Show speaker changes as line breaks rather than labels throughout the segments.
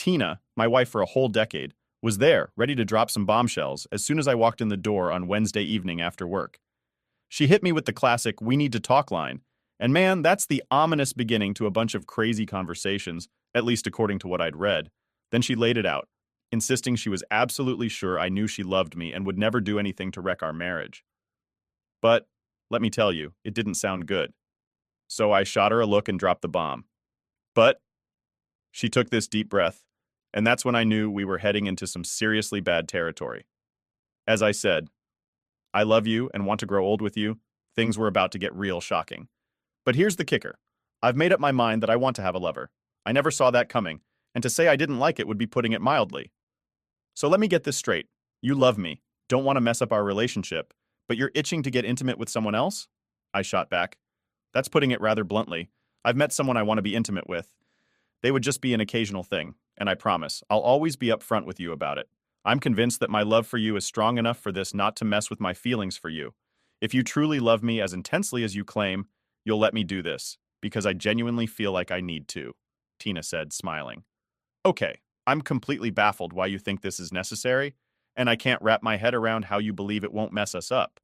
Tina, my wife for a whole decade, was there, ready to drop some bombshells as soon as I walked in the door on Wednesday evening after work. She hit me with the classic "we need to talk" line, and man, that's the ominous beginning to a bunch of crazy conversations, at least according to what I'd read. Then she laid it out, insisting she was absolutely sure I knew she loved me and would never do anything to wreck our marriage. But, let me tell you, it didn't sound good. So I shot her a look and dropped the bomb. But, she took this deep breath, and that's when I knew we were heading into some seriously bad territory. As I said, I love you and want to grow old with you. Things were about to get real shocking. But here's the kicker. I've made up my mind that I want to have a lover. I never saw that coming, and to say I didn't like it would be putting it mildly. So let me get this straight. You love me, don't want to mess up our relationship, but you're itching to get intimate with someone else? I shot back. That's putting it rather bluntly. I've met someone I want to be intimate with. They would just be an occasional thing, and I promise, I'll always be upfront with you about it. I'm convinced that my love for you is strong enough for this not to mess with my feelings for you. If you truly love me as intensely as you claim, you'll let me do this, because I genuinely feel like I need to, Tina said, smiling. Okay, I'm completely baffled why you think this is necessary, and I can't wrap my head around how you believe it won't mess us up.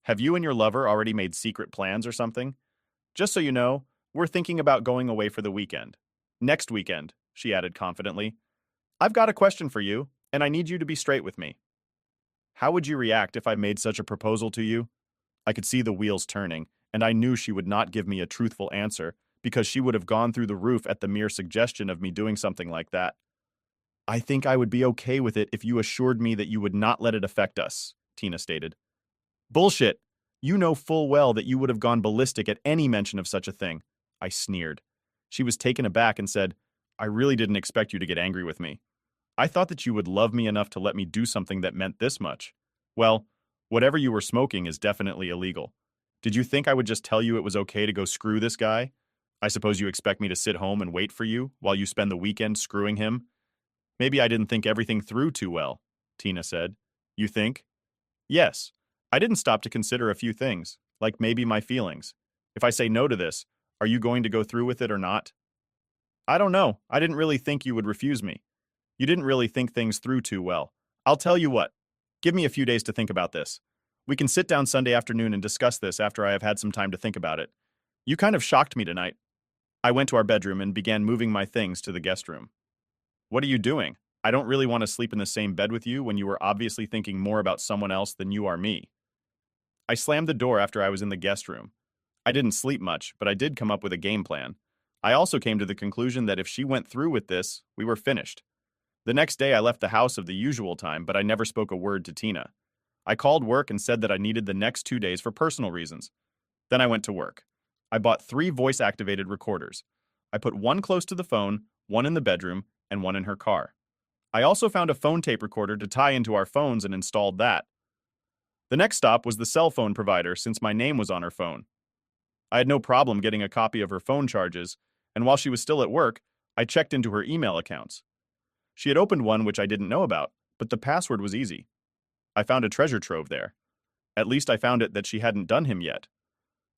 Have you and your lover already made secret plans or something? Just so you know, we're thinking about going away for the weekend. Next weekend, she added confidently. I've got a question for you, and I need you to be straight with me. How would you react if I made such a proposal to you? I could see the wheels turning, and I knew she would not give me a truthful answer because she would have gone through the roof at the mere suggestion of me doing something like that. I think I would be okay with it if you assured me that you would not let it affect us, Tina stated. Bullshit! You know full well that you would have gone ballistic at any mention of such a thing, I sneered. She was taken aback and said, I really didn't expect you to get angry with me. I thought that you would love me enough to let me do something that meant this much. Well, whatever you were smoking is definitely illegal. Did you think I would just tell you it was okay to go screw this guy? I suppose you expect me to sit home and wait for you while you spend the weekend screwing him? Maybe I didn't think everything through too well, Tina said. You think? Yes. I didn't stop to consider a few things, like maybe my feelings. If I say no to this, are you going to go through with it or not? I don't know. I didn't really think you would refuse me. You didn't really think things through too well. I'll tell you what. Give me a few days to think about this. We can sit down Sunday afternoon and discuss this after I have had some time to think about it. You kind of shocked me tonight. I went to our bedroom and began moving my things to the guest room. What are you doing? I don't really want to sleep in the same bed with you when you were obviously thinking more about someone else than you are me. I slammed the door after I was in the guest room. I didn't sleep much, but I did come up with a game plan. I also came to the conclusion that if she went through with this, we were finished. The next day I left the house of the usual time, but I never spoke a word to Tina. I called work and said that I needed the next 2 days for personal reasons. Then I went to work. I bought 3 voice-activated recorders. I put one close to the phone, one in the bedroom, and one in her car. I also found a phone tape recorder to tie into our phones and installed that. The next stop was the cell phone provider since my name was on her phone. I had no problem getting a copy of her phone charges, and while she was still at work, I checked into her email accounts. She had opened one which I didn't know about, but the password was easy. I found a treasure trove there. At least I found it that she hadn't done him yet.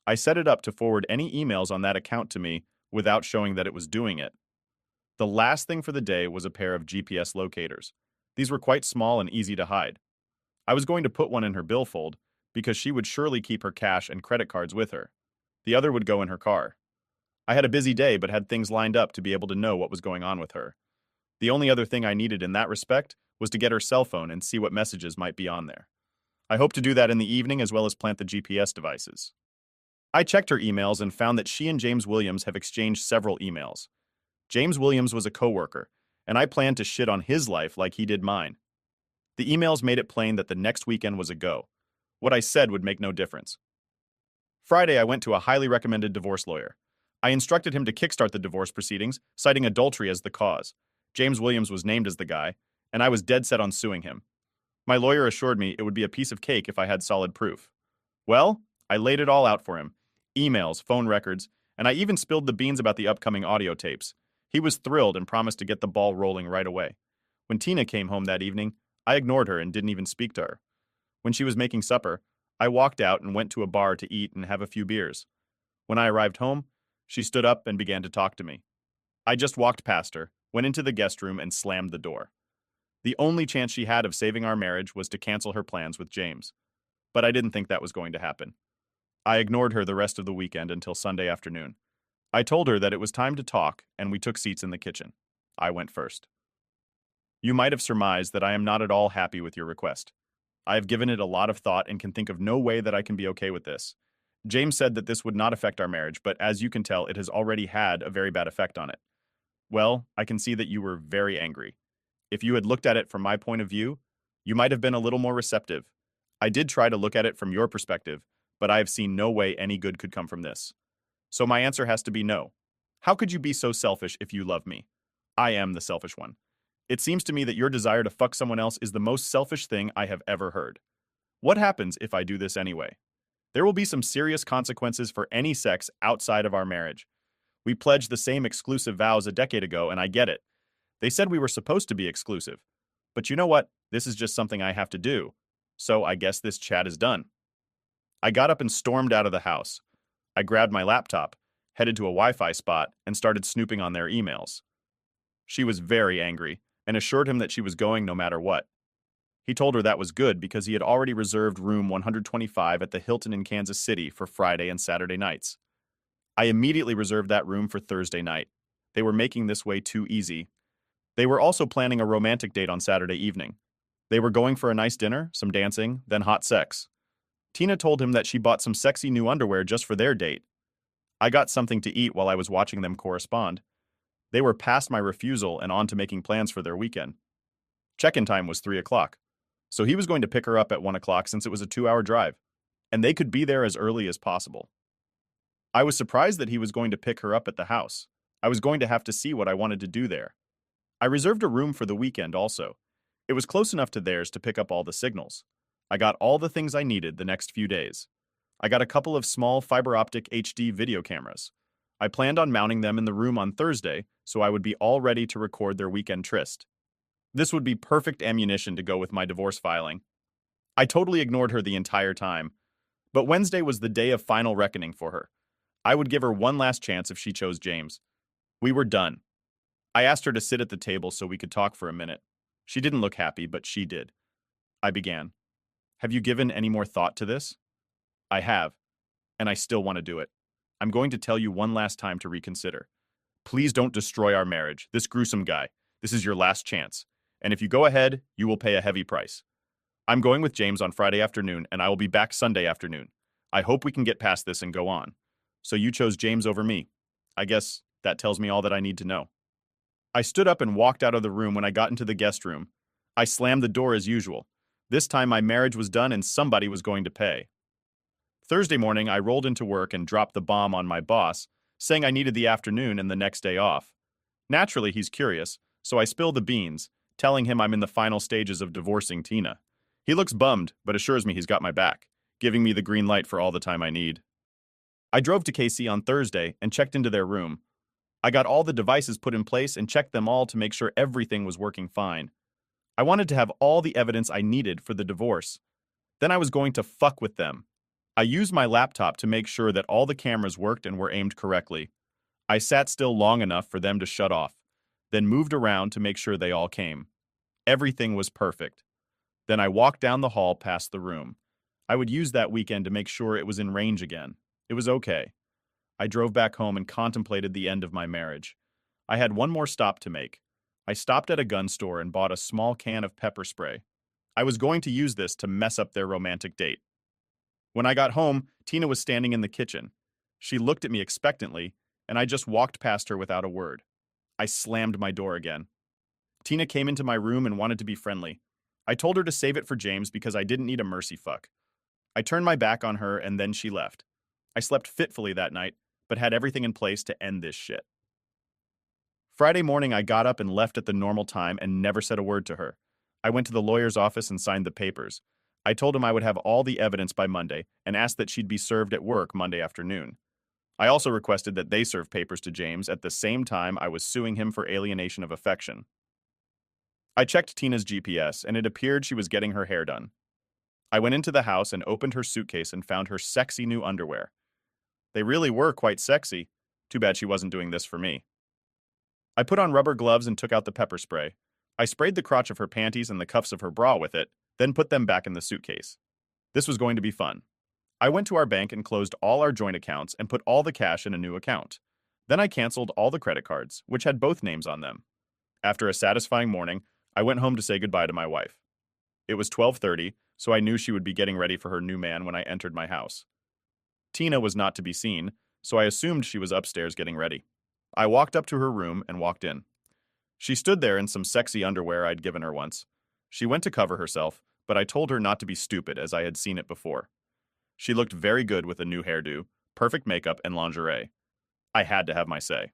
I set it up to forward any emails on that account to me without showing that it was doing it. The last thing for the day was a pair of GPS locators. These were quite small and easy to hide. I was going to put one in her billfold because she would surely keep her cash and credit cards with her. The other would go in her car. I had a busy day but had things lined up to be able to know what was going on with her. The only other thing I needed in that respect was to get her cell phone and see what messages might be on there. I hope to do that in the evening as well as plant the GPS devices. I checked her emails and found that she and James Williams have exchanged several emails. James Williams was a coworker, and I planned to shit on his life like he did mine. The emails made it plain that the next weekend was a go. What I said would make no difference. Friday, I went to a highly recommended divorce lawyer. I instructed him to kickstart the divorce proceedings, citing adultery as the cause. James Williams was named as the guy, and I was dead set on suing him. My lawyer assured me it would be a piece of cake if I had solid proof. Well, I laid it all out for him. Emails, phone records, and I even spilled the beans about the upcoming audio tapes. He was thrilled and promised to get the ball rolling right away. When Tina came home that evening, I ignored her and didn't even speak to her. When she was making supper, I walked out and went to a bar to eat and have a few beers. When I arrived home, she stood up and began to talk to me. I just walked past her, went into the guest room, and slammed the door. The only chance she had of saving our marriage was to cancel her plans with James. But I didn't think that was going to happen. I ignored her the rest of the weekend until Sunday afternoon. I told her that it was time to talk, and we took seats in the kitchen. I went first. You might have surmised that I am not at all happy with your request. I have given it a lot of thought and can think of no way that I can be okay with this. James said that this would not affect our marriage, but as you can tell, it has already had a very bad effect on it. Well, I can see that you were very angry. If you had looked at it from my point of view, you might have been a little more receptive. I did try to look at it from your perspective, but I have seen no way any good could come from this. So my answer has to be no. How could you be so selfish if you love me? I am the selfish one. It seems to me that your desire to fuck someone else is the most selfish thing I have ever heard. What happens if I do this anyway? There will be some serious consequences for any sex outside of our marriage. We pledged the same exclusive vows a decade ago, and I get it. They said we were supposed to be exclusive. But you know what? This is just something I have to do. So I guess this chat is done. I got up and stormed out of the house. I grabbed my laptop, headed to a Wi-Fi spot, and started snooping on their emails. She was very angry and assured him that she was going no matter what. He told her that was good because he had already reserved room 125 at the Hilton in Kansas City for Friday and Saturday nights. I immediately reserved that room for Thursday night. They were making this way too easy. They were also planning a romantic date on Saturday evening. They were going for a nice dinner, some dancing, then hot sex. Tina told him that she bought some sexy new underwear just for their date. I got something to eat while I was watching them correspond. They were past my refusal and on to making plans for their weekend. Check-in time was 3 o'clock, so he was going to pick her up at 1 o'clock since it was a 2-hour drive, and they could be there as early as possible. I was surprised that he was going to pick her up at the house. I was going to have to see what I wanted to do there. I reserved a room for the weekend also. It was close enough to theirs to pick up all the signals. I got all the things I needed the next few days. I got a couple of small fiber optic HD video cameras. I planned on mounting them in the room on Thursday, so I would be all ready to record their weekend tryst. This would be perfect ammunition to go with my divorce filing. I totally ignored her the entire time. But Wednesday was the day of final reckoning for her. I would give her one last chance if she chose James. We were done. I asked her to sit at the table so we could talk for a minute. She didn't look happy, but she did. I began. Have you given any more thought to this? I have, and I still want to do it. I'm going to tell you one last time to reconsider. Please don't destroy our marriage, this gruesome guy. This is your last chance. And if you go ahead, you will pay a heavy price. I'm going with James on Friday afternoon, and I will be back Sunday afternoon. I hope we can get past this and go on. So you chose James over me. I guess that tells me all that I need to know. I stood up and walked out of the room when I got into the guest room. I slammed the door as usual. This time my marriage was done and somebody was going to pay. Thursday morning, I rolled into work and dropped the bomb on my boss, saying I needed the afternoon and the next day off. Naturally, he's curious, so I spill the beans, telling him I'm in the final stages of divorcing Tina. He looks bummed, but assures me he's got my back, giving me the green light for all the time I need. I drove to KC on Thursday and checked into their room. I got all the devices put in place and checked them all to make sure everything was working fine. I wanted to have all the evidence I needed for the divorce. Then I was going to fuck with them. I used my laptop to make sure that all the cameras worked and were aimed correctly. I sat still long enough for them to shut off, then moved around to make sure they all came. Everything was perfect. Then I walked down the hall past the room. I would use that weekend to make sure it was in range again. It was okay. I drove back home and contemplated the end of my marriage. I had one more stop to make. I stopped at a gun store and bought a small can of pepper spray. I was going to use this to mess up their romantic date. When I got home, Tina was standing in the kitchen. She looked at me expectantly, and I just walked past her without a word. I slammed my door again. Tina came into my room and wanted to be friendly. I told her to save it for James because I didn't need a mercy fuck. I turned my back on her and then she left. I slept fitfully that night, but had everything in place to end this shit. Friday morning, I got up and left at the normal time and never said a word to her. I went to the lawyer's office and signed the papers. I told him I would have all the evidence by Monday and asked that she'd be served at work Monday afternoon. I also requested that they serve papers to James at the same time I was suing him for alienation of affection. I checked Tina's GPS, and it appeared she was getting her hair done. I went into the house and opened her suitcase and found her sexy new underwear. They really were quite sexy. Too bad she wasn't doing this for me. I put on rubber gloves and took out the pepper spray. I sprayed the crotch of her panties and the cuffs of her bra with it, then put them back in the suitcase. This was going to be fun. I went to our bank and closed all our joint accounts and put all the cash in a new account. Then I canceled all the credit cards, which had both names on them. After a satisfying morning, I went home to say goodbye to my wife. It was 12:30, so I knew she would be getting ready for her new man when I entered my house. Tina was not to be seen, so I assumed she was upstairs getting ready. I walked up to her room and walked in. She stood there in some sexy underwear I'd given her once. She went to cover herself, but I told her not to be stupid as I had seen it before. She looked very good with a new hairdo, perfect makeup, and lingerie. I had to have my say.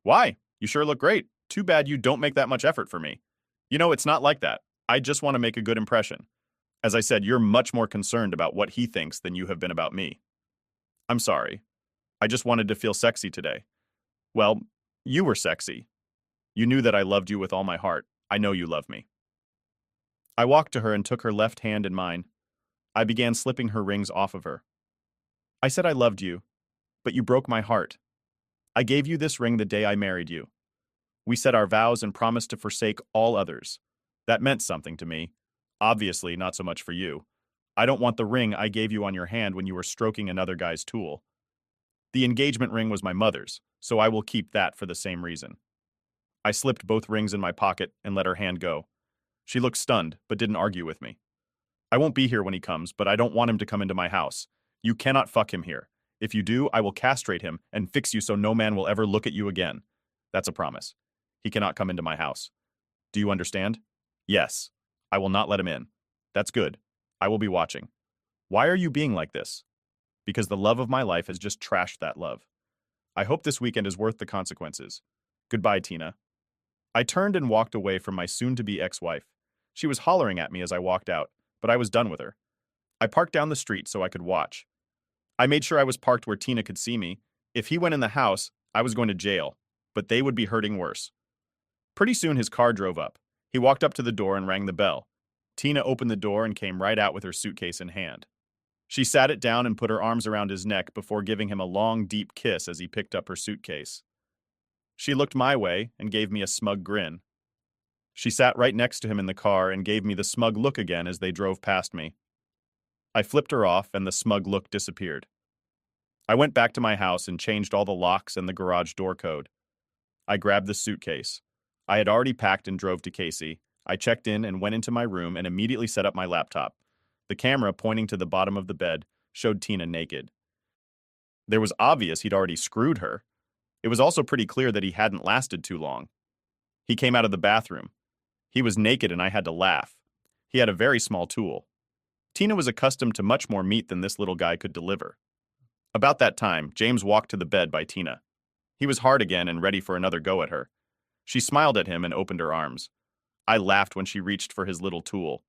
Why? You sure look great. Too bad you don't make that much effort for me. You know, it's not like that. I just want to make a good impression. As I said, you're much more concerned about what he thinks than you have been about me. I'm sorry. I just wanted to feel sexy today. Well, you were sexy. You knew that I loved you with all my heart. I know you love me. I walked to her and took her left hand in mine. I began slipping her rings off of her. I said I loved you, but you broke my heart. I gave you this ring the day I married you. We said our vows and promised to forsake all others. That meant something to me. Obviously, not so much for you. I don't want the ring I gave you on your hand when you were stroking another guy's tool. The engagement ring was my mother's, so I will keep that for the same reason. I slipped both rings in my pocket and let her hand go. She looked stunned, but didn't argue with me. I won't be here when he comes, but I don't want him to come into my house. You cannot fuck him here. If you do, I will castrate him and fix you so no man will ever look at you again. That's a promise. He cannot come into my house. Do you understand? Yes. I will not let him in. That's good. I will be watching. Why are you being like this? Because the love of my life has just trashed that love. I hope this weekend is worth the consequences. Goodbye, Tina. I turned and walked away from my soon-to-be ex-wife. She was hollering at me as I walked out, but I was done with her. I parked down the street so I could watch. I made sure I was parked where Tina could see me. If he went in the house, I was going to jail, but they would be hurting worse. Pretty soon his car drove up. He walked up to the door and rang the bell. Tina opened the door and came right out with her suitcase in hand. She sat it down and put her arms around his neck before giving him a long, deep kiss as he picked up her suitcase. She looked my way and gave me a smug grin. She sat right next to him in the car and gave me the smug look again as they drove past me. I flipped her off and the smug look disappeared. I went back to my house and changed all the locks and the garage door code. I grabbed the suitcase. I had already packed and drove to Casey. I checked in and went into my room and immediately set up my laptop. The camera pointing to the bottom of the bed showed Tina naked. There was obvious he'd already screwed her. It was also pretty clear that he hadn't lasted too long. He came out of the bathroom. He was naked and I had to laugh. He had a very small tool. Tina was accustomed to much more meat than this little guy could deliver. About that time, James walked to the bed by Tina. He was hard again and ready for another go at her. She smiled at him and opened her arms. I laughed when she reached for his little tool.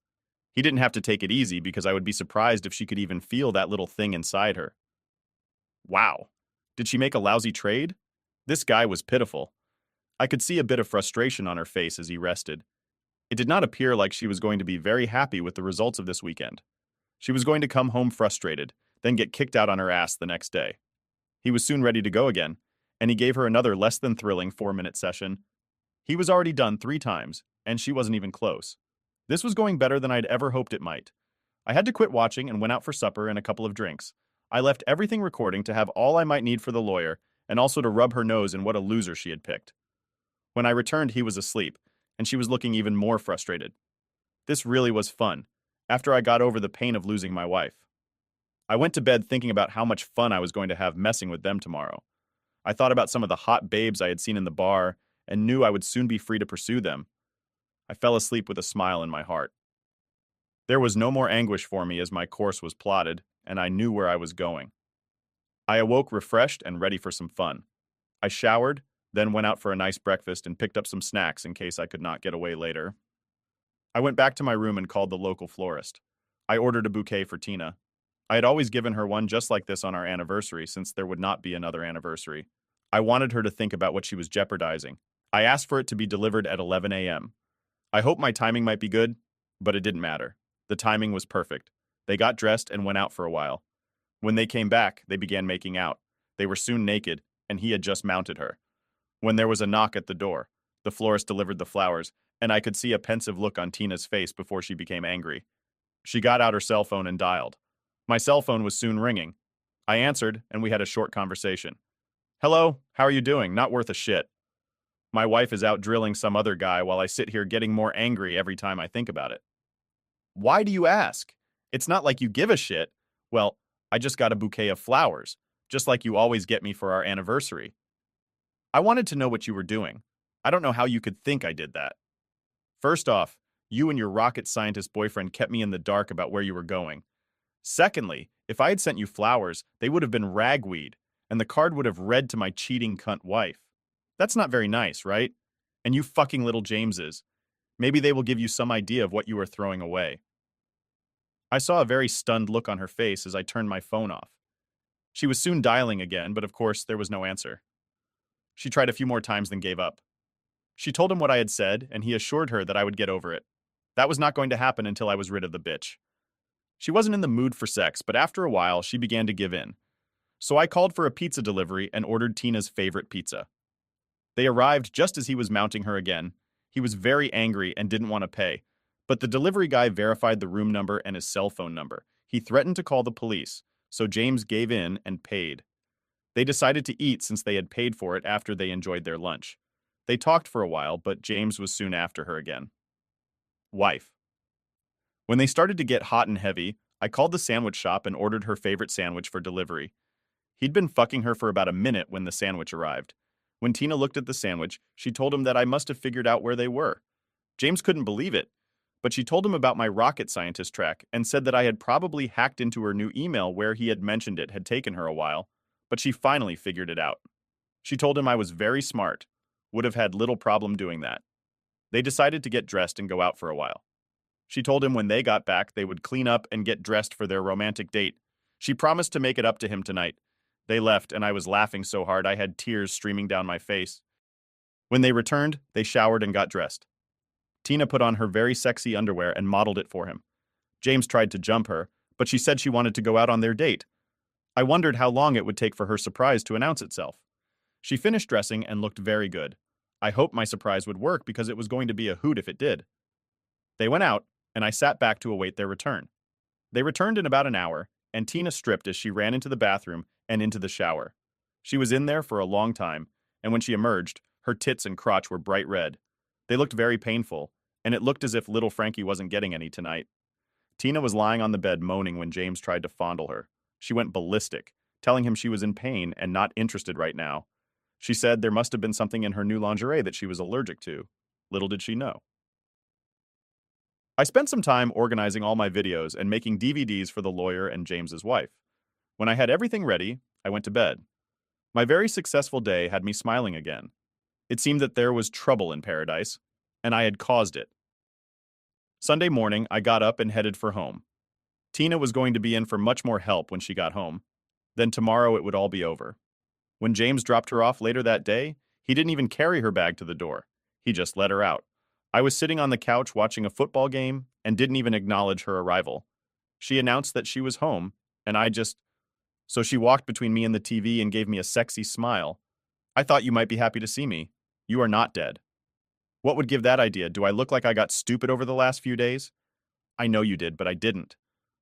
He didn't have to take it easy because I would be surprised if she could even feel that little thing inside her. Wow. Did she make a lousy trade? This guy was pitiful. I could see a bit of frustration on her face as he rested. It did not appear like she was going to be very happy with the results of this weekend. She was going to come home frustrated, then get kicked out on her ass the next day. He was soon ready to go again, and he gave her another less than thrilling 4-minute session. He was already done 3 times, and she wasn't even close. This was going better than I'd ever hoped it might. I had to quit watching and went out for supper and a couple of drinks. I left everything recording to have all I might need for the lawyer, and also to rub her nose in what a loser she had picked. When I returned, he was asleep, and she was looking even more frustrated. This really was fun, after I got over the pain of losing my wife. I went to bed thinking about how much fun I was going to have messing with them tomorrow. I thought about some of the hot babes I had seen in the bar, and knew I would soon be free to pursue them. I fell asleep with a smile in my heart. There was no more anguish for me as my course was plotted, and I knew where I was going. I awoke refreshed and ready for some fun. I showered, then went out for a nice breakfast and picked up some snacks in case I could not get away later. I went back to my room and called the local florist. I ordered a bouquet for Tina. I had always given her one just like this on our anniversary since there would not be another anniversary. I wanted her to think about what she was jeopardizing. I asked for it to be delivered at 11 a.m. I hoped my timing might be good, but it didn't matter. The timing was perfect. They got dressed and went out for a while. When they came back, they began making out. They were soon naked, and he had just mounted her. When there was a knock at the door, the florist delivered the flowers, and I could see a pensive look on Tina's face before she became angry. She got out her cell phone and dialed. My cell phone was soon ringing. I answered, and we had a short conversation. Hello, how are you doing? Not worth a shit. My wife is out drilling some other guy while I sit here getting more angry every time I think about it. Why do you ask? It's not like you give a shit. Well, I just got a bouquet of flowers, just like you always get me for our anniversary. I wanted to know what you were doing. I don't know how you could think I did that. First off, you and your rocket scientist boyfriend kept me in the dark about where you were going. Secondly, if I had sent you flowers, they would have been ragweed, and the card would have read to my cheating cunt wife. That's not very nice, right? And you fucking little Jameses. Maybe they will give you some idea of what you are throwing away. I saw a very stunned look on her face as I turned my phone off. She was soon dialing again, but of course there was no answer. She tried a few more times then gave up. She told him what I had said, and he assured her that I would get over it. That was not going to happen until I was rid of the bitch. She wasn't in the mood for sex, but after a while, she began to give in. So I called for a pizza delivery and ordered Tina's favorite pizza. They arrived just as he was mounting her again. He was very angry and didn't want to pay, but the delivery guy verified the room number and his cell phone number. He threatened to call the police, so James gave in and paid. They decided to eat since they had paid for it after they enjoyed their lunch. They talked for a while, but James was soon after her again. Wife. When they started to get hot and heavy, I called the sandwich shop and ordered her favorite sandwich for delivery. He'd been fucking her for about a minute when the sandwich arrived. When Tina looked at the sandwich, she told him that I must have figured out where they were. James couldn't believe it, but she told him about my rocket scientist track and said that I had probably hacked into her new email where he had mentioned it had taken her a while, but she finally figured it out. She told him I was very smart, would have had little problem doing that. They decided to get dressed and go out for a while. She told him when they got back, they would clean up and get dressed for their romantic date. She promised to make it up to him tonight. They left, and I was laughing so hard I had tears streaming down my face. When they returned, they showered and got dressed. Tina put on her very sexy underwear and modeled it for him. James tried to jump her, but she said she wanted to go out on their date. I wondered how long it would take for her surprise to announce itself. She finished dressing and looked very good. I hoped my surprise would work because it was going to be a hoot if it did. They went out, and I sat back to await their return. They returned in about an hour, and Tina stripped as she ran into the bathroom and into the shower. She was in there for a long time, and when she emerged, her tits and crotch were bright red. They looked very painful, and it looked as if little Frankie wasn't getting any tonight. Tina was lying on the bed moaning when James tried to fondle her. She went ballistic, telling him she was in pain and not interested right now. She said there must have been something in her new lingerie that she was allergic to. Little did she know. I spent some time organizing all my videos and making DVDs for the lawyer and James's wife. When I had everything ready, I went to bed. My very successful day had me smiling again. It seemed that there was trouble in paradise, and I had caused it. Sunday morning, I got up and headed for home. Tina was going to be in for much more help when she got home. Then tomorrow it would all be over. When James dropped her off later that day, he didn't even carry her bag to the door. He just let her out. I was sitting on the couch watching a football game and didn't even acknowledge her arrival. She announced that she was home, and So she walked between me and the TV and gave me a sexy smile. I thought you might be happy to see me. You are not dead. What would give that idea? Do I look like I got stupid over the last few days? I know you did, but I didn't.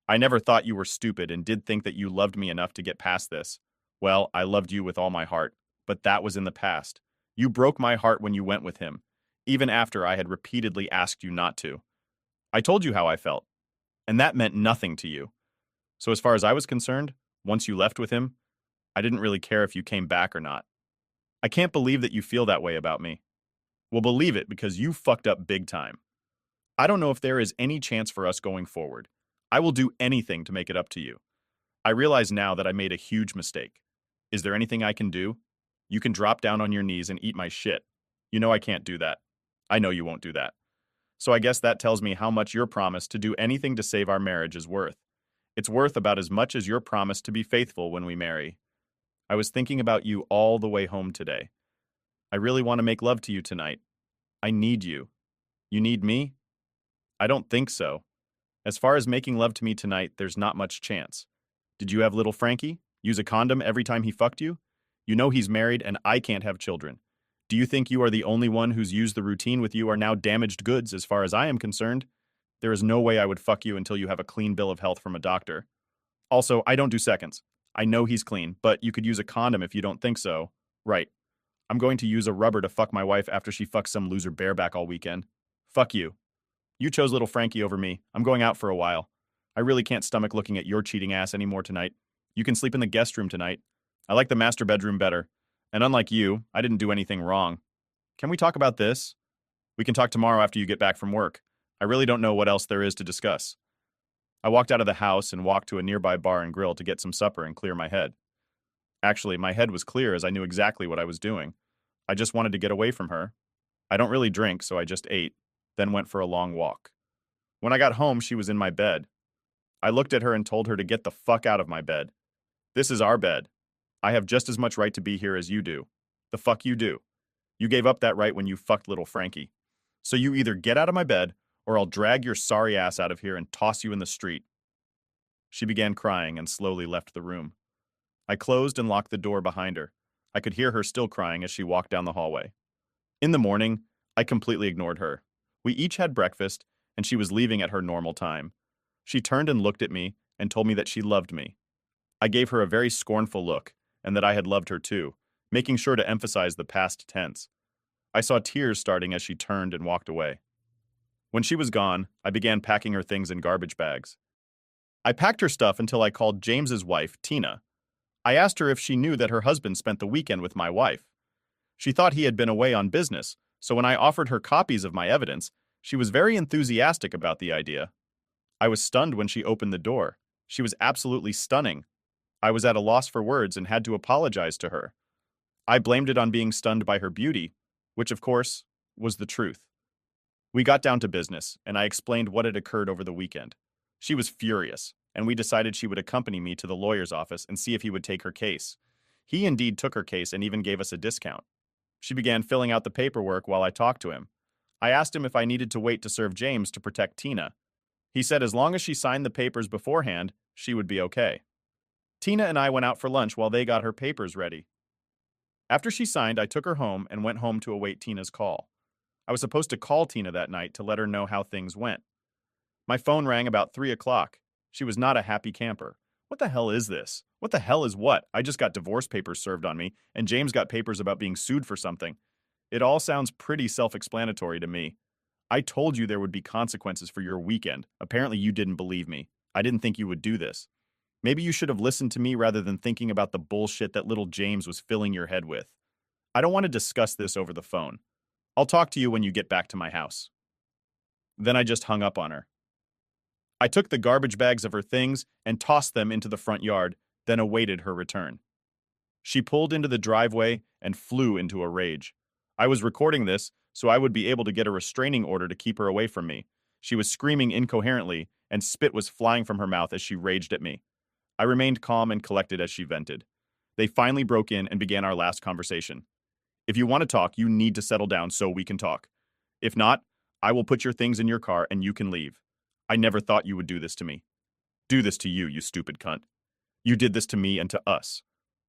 I never thought you were stupid and did think that you loved me enough to get past this. Well, I loved you with all my heart, but that was in the past. You broke my heart when you went with him, even after I had repeatedly asked you not to. I told you how I felt, and that meant nothing to you. So as far as I was concerned, once you left with him, I didn't really care if you came back or not. I can't believe that you feel that way about me. Well, believe it because you fucked up big time. I don't know if there is any chance for us going forward. I will do anything to make it up to you. I realize now that I made a huge mistake. Is there anything I can do? You can drop down on your knees and eat my shit. You know I can't do that. I know you won't do that. So I guess that tells me how much your promise to do anything to save our marriage is worth. It's worth about as much as your promise to be faithful when we marry. I was thinking about you all the way home today. I really want to make love to you tonight. I need you. You need me? I don't think so. As far as making love to me tonight, there's not much chance. Did you have little Frankie? Use a condom every time he fucked you? You know he's married and I can't have children. Do you think you are the only one who's used the routine with you are now damaged goods as far as I am concerned? There is no way I would fuck you until you have a clean bill of health from a doctor. Also, I don't do seconds. I know he's clean, but you could use a condom if you don't think so. Right. I'm going to use a rubber to fuck my wife after she fucks some loser bareback all weekend. Fuck you. You chose little Frankie over me. I'm going out for a while. I really can't stomach looking at your cheating ass anymore tonight. You can sleep in the guest room tonight. I like the master bedroom better. And unlike you, I didn't do anything wrong. Can we talk about this? We can talk tomorrow after you get back from work. I really don't know what else there is to discuss. I walked out of the house and walked to a nearby bar and grill to get some supper and clear my head. Actually, my head was clear as I knew exactly what I was doing. I just wanted to get away from her. I don't really drink, so I just ate, then went for a long walk. When I got home, she was in my bed. I looked at her and told her to get the fuck out of my bed. This is our bed. I have just as much right to be here as you do. The fuck you do. You gave up that right when you fucked little Frankie. So you either get out of my bed, or I'll drag your sorry ass out of here and toss you in the street. She began crying and slowly left the room. I closed and locked the door behind her. I could hear her still crying as she walked down the hallway. In the morning, I completely ignored her. We each had breakfast, and she was leaving at her normal time. She turned and looked at me and told me that she loved me. I gave her a very scornful look, and that I had loved her too, making sure to emphasize the past tense. I saw tears starting as she turned and walked away. When she was gone, I began packing her things in garbage bags. I packed her stuff until I called James's wife, Tina. I asked her if she knew that her husband spent the weekend with my wife. She thought he had been away on business, so when I offered her copies of my evidence, she was very enthusiastic about the idea. I was stunned when she opened the door. She was absolutely stunning. I was at a loss for words and had to apologize to her. I blamed it on being stunned by her beauty, which, of course, was the truth. We got down to business, and I explained what had occurred over the weekend. She was furious, and we decided she would accompany me to the lawyer's office and see if he would take her case. He indeed took her case and even gave us a discount. She began filling out the paperwork while I talked to him. I asked him if I needed to wait to serve James to protect Tina. He said as long as she signed the papers beforehand, she would be okay. Tina and I went out for lunch while they got her papers ready. After she signed, I took her home and went home to await Tina's call. I was supposed to call Tina that night to let her know how things went. My phone rang about 3 o'clock. She was not a happy camper. What the hell is this? What the hell is what? I just got divorce papers served on me, and James got papers about being sued for something. It all sounds pretty self-explanatory to me. I told you there would be consequences for your weekend. Apparently you didn't believe me. I didn't think you would do this. Maybe you should have listened to me rather than thinking about the bullshit that little James was filling your head with. I don't want to discuss this over the phone. I'll talk to you when you get back to my house. Then I just hung up on her. I took the garbage bags of her things and tossed them into the front yard, then awaited her return. She pulled into the driveway and flew into a rage. I was recording this, so I would be able to get a restraining order to keep her away from me. She was screaming incoherently, and spit was flying from her mouth as she raged at me. I remained calm and collected as she vented. They finally broke in and began our last conversation. If you want to talk, you need to settle down so we can talk. If not, I will put your things in your car and you can leave. I never thought you would do this to me. Do this to you, you stupid cunt. You did this to me and to us.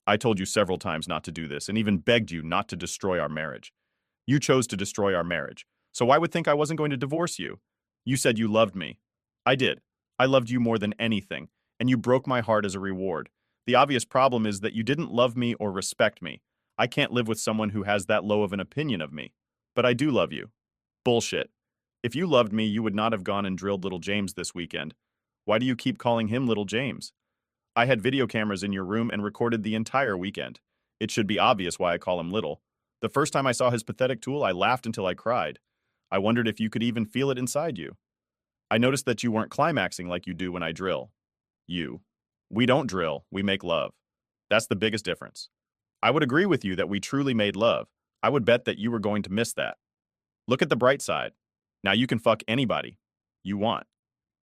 I told you several times not to do this and even begged you not to destroy our marriage. You chose to destroy our marriage, so I would think I wasn't going to divorce you. You said you loved me. I did. I loved you more than anything, and you broke my heart as a reward. The obvious problem is that you didn't love me or respect me. I can't live with someone who has that low of an opinion of me. But I do love you. Bullshit. If you loved me, you would not have gone and drilled little James this weekend. Why do you keep calling him little James? I had video cameras in your room and recorded the entire weekend. It should be obvious why I call him little. The first time I saw his pathetic tool, I laughed until I cried. I wondered if you could even feel it inside you. I noticed that you weren't climaxing like you do when I drill. You. We don't drill, we make love. That's the biggest difference. I would agree with you that we truly made love. I would bet that you were going to miss that. Look at the bright side. Now you can fuck anybody you want.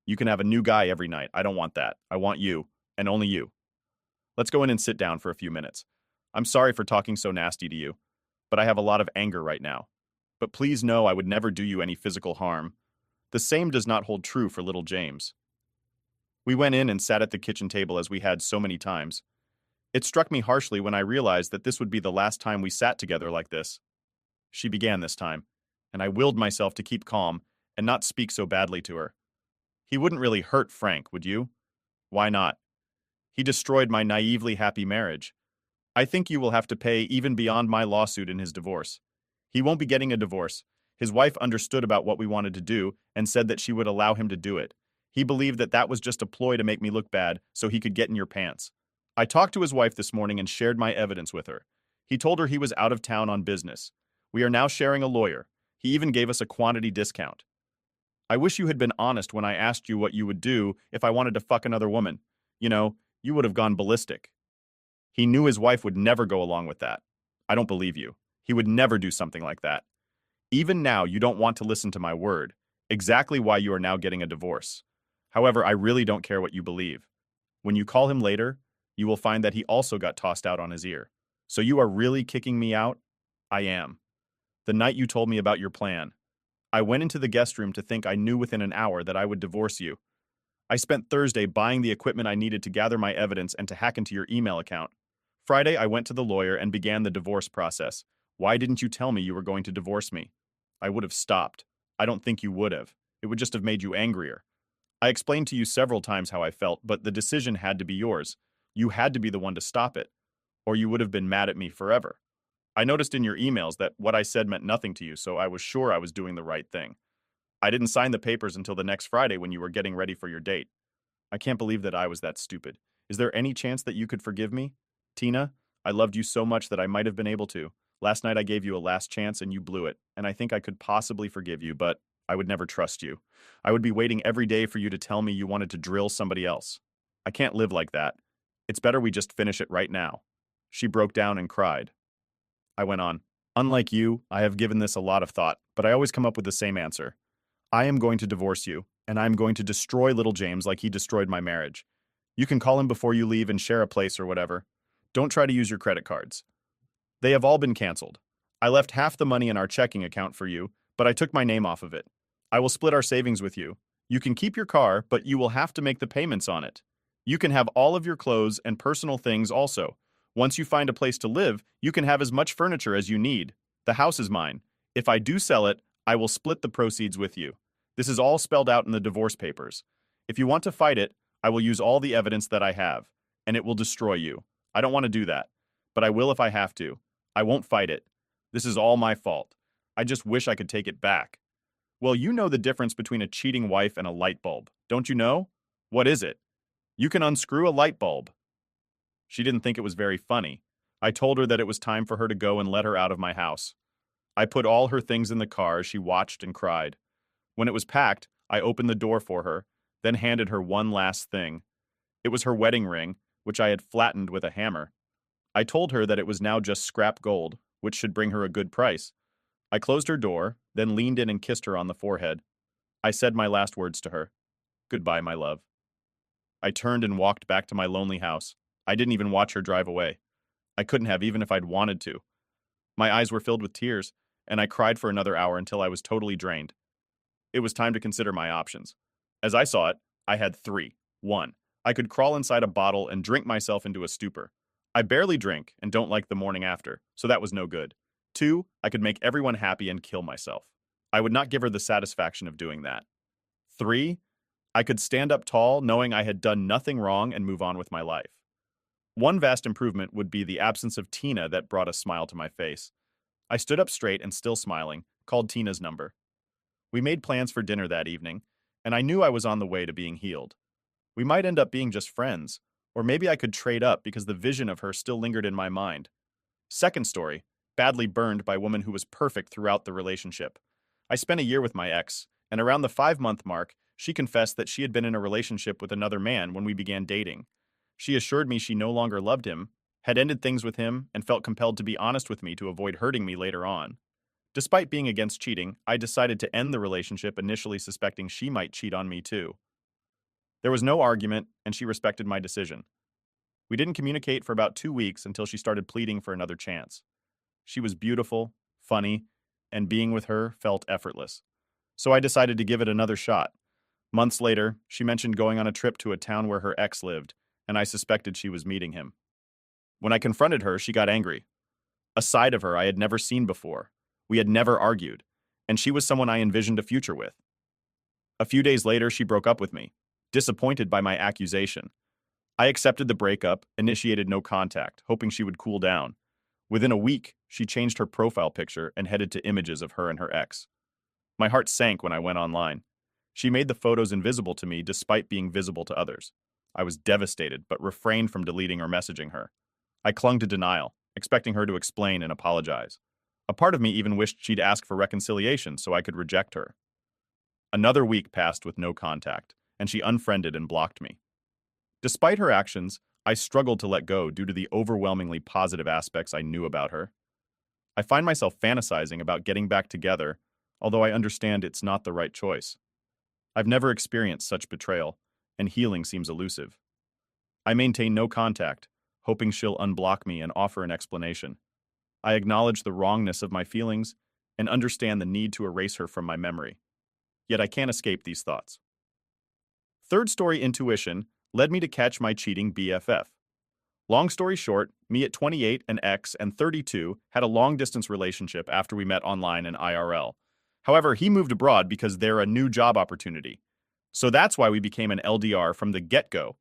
You can have a new guy every night. I don't want that. I want you, and only you. Let's go in and sit down for a few minutes. I'm sorry for talking so nasty to you, but I have a lot of anger right now. But please know I would never do you any physical harm. The same does not hold true for little James. We went in and sat at the kitchen table as we had so many times. It struck me harshly when I realized that this would be the last time we sat together like this. she began this time, and I willed myself to keep calm and not speak so badly to her. He wouldn't really hurt Frank, would you? Why not? He destroyed my naively happy marriage. I think you will have to pay even beyond my lawsuit in his divorce. He won't be getting a divorce. His wife understood about what we wanted to do and said that she would allow him to do it. He believed that that was just a ploy to make me look bad so he could get in your pants. I talked to his wife this morning and shared my evidence with her. He told her he was out of town on business. We are now sharing a lawyer. He even gave us a quantity discount. I wish you had been honest when I asked you what you would do if I wanted to fuck another woman. You know, you would have gone ballistic. He knew his wife would never go along with that. I don't believe you. He would never do something like that. Even now, you don't want to listen to my word. Exactly why you are now getting a divorce. However, I really don't care what you believe. When you call him later, you will find that he also got tossed out on his ear. So you are really kicking me out? I am. The night you told me about your plan, I went into the guest room to think I knew within an hour that I would divorce you. I spent Thursday buying the equipment I needed to gather my evidence and to hack into your email account. Friday, I went to the lawyer and began the divorce process. Why didn't you tell me you were going to divorce me? I would have stopped. I don't think you would have. It would just have made you angrier. I explained to you several times how I felt, but the decision had to be yours. You had to be the one to stop it, or you would have been mad at me forever. I noticed in your emails that what I said meant nothing to you, so I was sure I was doing the right thing. I didn't sign the papers until the next Friday when you were getting ready for your date. I can't believe that I was that stupid. Is there any chance that you could forgive me? Tina, I loved you so much that I might have been able to. Last night I gave you a last chance and you blew it, and I think I could possibly forgive you, but I would never trust you. I would be waiting every day for you to tell me you wanted to drill somebody else. I can't live like that. It's better we just finish it right now. She broke down and cried. I went on. Unlike you, I have given this a lot of thought, but I always come up with the same answer. I am going to divorce you, and I am going to destroy little James like he destroyed my marriage. You can call him before you leave and share a place or whatever. Don't try to use your credit cards. They have all been canceled. I left half the money in our checking account for you, but I took my name off of it. I will split our savings with you. You can keep your car, but you will have to make the payments on it. You can have all of your clothes and personal things also. Once you find a place to live, you can have as much furniture as you need. The house is mine. If I do sell it, I will split the proceeds with you. This is all spelled out in the divorce papers. If you want to fight it, I will use all the evidence that I have, and it will destroy you. I don't want to do that, but I will if I have to. I won't fight it. This is all my fault. I just wish I could take it back. Well, you know the difference between a cheating wife and a light bulb, don't you know? What is it? You can unscrew a light bulb. She didn't think it was very funny. I told her that it was time for her to go and let her out of my house. I put all her things in the car as she watched and cried. When it was packed, I opened the door for her, then handed her one last thing. It was her wedding ring, which I had flattened with a hammer. I told her that it was now just scrap gold, which should bring her a good price. I closed her door, then leaned in and kissed her on the forehead. I said my last words to her. Goodbye, my love. I turned and walked back to my lonely house. I didn't even watch her drive away. I couldn't have even if I'd wanted to. My eyes were filled with tears, and I cried for another hour until I was totally drained. It was time to consider my options. As I saw it, I had three. 1. I could crawl inside a bottle and drink myself into a stupor. I barely drink and don't like the morning after, so that was no good. 2. I could make everyone happy and kill myself. I would not give her the satisfaction of doing that. 3. I could stand up tall knowing I had done nothing wrong and move on with my life. One vast improvement would be the absence of Tina that brought a smile to my face. I stood up straight and still smiling, called Tina's number. We made plans for dinner that evening, and I knew I was on the way to being healed. We might end up being just friends, or maybe I could trade up because the vision of her still lingered in my mind. Second story, badly burned by a woman who was perfect throughout the relationship. I spent a year with my ex, and around the 5-month mark, she confessed that she had been in a relationship with another man when we began dating. She assured me she no longer loved him, had ended things with him, and felt compelled to be honest with me to avoid hurting me later on. Despite being against cheating, I decided to end the relationship, initially suspecting she might cheat on me too. There was no argument, and she respected my decision. We didn't communicate for about 2 weeks until she started pleading for another chance. She was beautiful, funny, and being with her felt effortless. So I decided to give it another shot. Months later, she mentioned going on a trip to a town where her ex lived, and I suspected she was meeting him. When I confronted her, she got angry. A side of her I had never seen before. We had never argued, and she was someone I envisioned a future with. A few days later, she broke up with me, disappointed by my accusation. I accepted the breakup, initiated no contact, hoping she would cool down. Within a week, she changed her profile picture and headed to images of her and her ex. My heart sank when I went online. She made the photos invisible to me despite being visible to others. I was devastated, but refrained from deleting or messaging her. I clung to denial, expecting her to explain and apologize. A part of me even wished she'd ask for reconciliation so I could reject her. Another week passed with no contact, and she unfriended and blocked me. Despite her actions, I struggled to let go due to the overwhelmingly positive aspects I knew about her. I find myself fantasizing about getting back together, although I understand it's not the right choice. I've never experienced such betrayal, and healing seems elusive. I maintain no contact, hoping she'll unblock me and offer an explanation. I acknowledge the wrongness of my feelings and understand the need to erase her from my memory. Yet I can't escape these thoughts. Third story intuition led me to catch my cheating BFF. Long story short, me at 28, an ex, and 32 had a long-distance relationship after we met online and IRL. However, he moved abroad because they're a new job opportunity. So that's why we became an LDR from the get-go.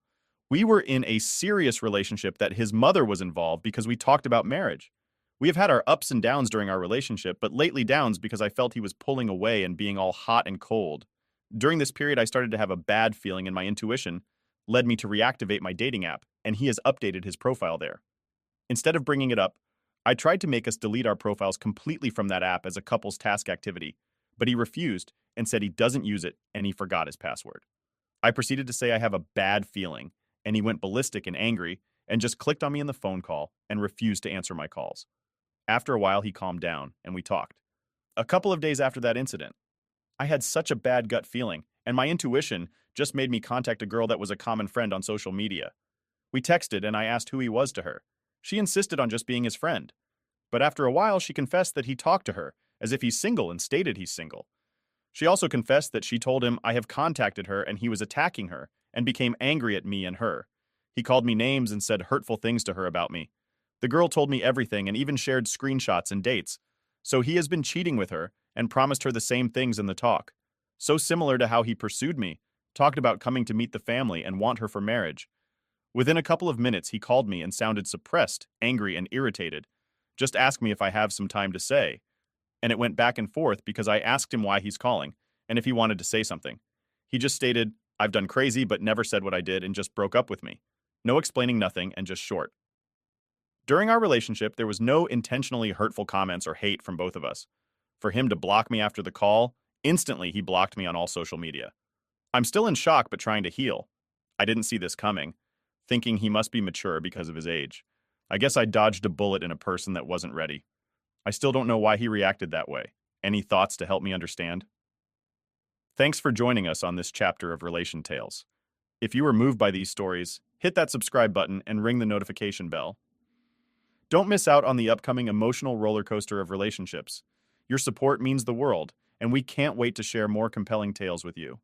We were in a serious relationship that his mother was involved because we talked about marriage. We have had our ups and downs during our relationship, but lately downs because I felt he was pulling away and being all hot and cold. During this period, I started to have a bad feeling, and my intuition led me to reactivate my dating app, and he has updated his profile there. Instead of bringing it up, I tried to make us delete our profiles completely from that app as a couple's task activity, but he refused and said he doesn't use it and he forgot his password. I proceeded to say I have a bad feeling, and he went ballistic and angry and just clicked on me in the phone call and refused to answer my calls. After a while, he calmed down and we talked. A couple of days after that incident, I had such a bad gut feeling, and my intuition just made me contact a girl that was a common friend on social media. We texted and I asked who he was to her. She insisted on just being his friend. But after a while, she confessed that he talked to her, as if he's single and stated he's single. She also confessed that she told him I have contacted her and he was attacking her, and became angry at me and her. He called me names and said hurtful things to her about me. The girl told me everything and even shared screenshots and dates. So he has been cheating with her and promised her the same things in the talk. So similar to how he pursued me, talked about coming to meet the family and want her for marriage. Within a couple of minutes, he called me and sounded suppressed, angry, and irritated. Just asked me if I have some time to say. And it went back and forth because I asked him why he's calling and if he wanted to say something. He just stated, I've done crazy but never said what I did, and just broke up with me. No explaining nothing and just short. During our relationship, there was no intentionally hurtful comments or hate from both of us. For him to block me after the call, instantly he blocked me on all social media. I'm still in shock but trying to heal. I didn't see this coming, thinking he must be mature because of his age. I guess I dodged a bullet in a person that wasn't ready. I still don't know why he reacted that way. Any thoughts to help me understand? Thanks for joining us on this chapter of Relation Tales. If you were moved by these stories, hit that subscribe button and ring the notification bell. Don't miss out on the upcoming emotional roller coaster of relationships. Your support means the world, and we can't wait to share more compelling tales with you.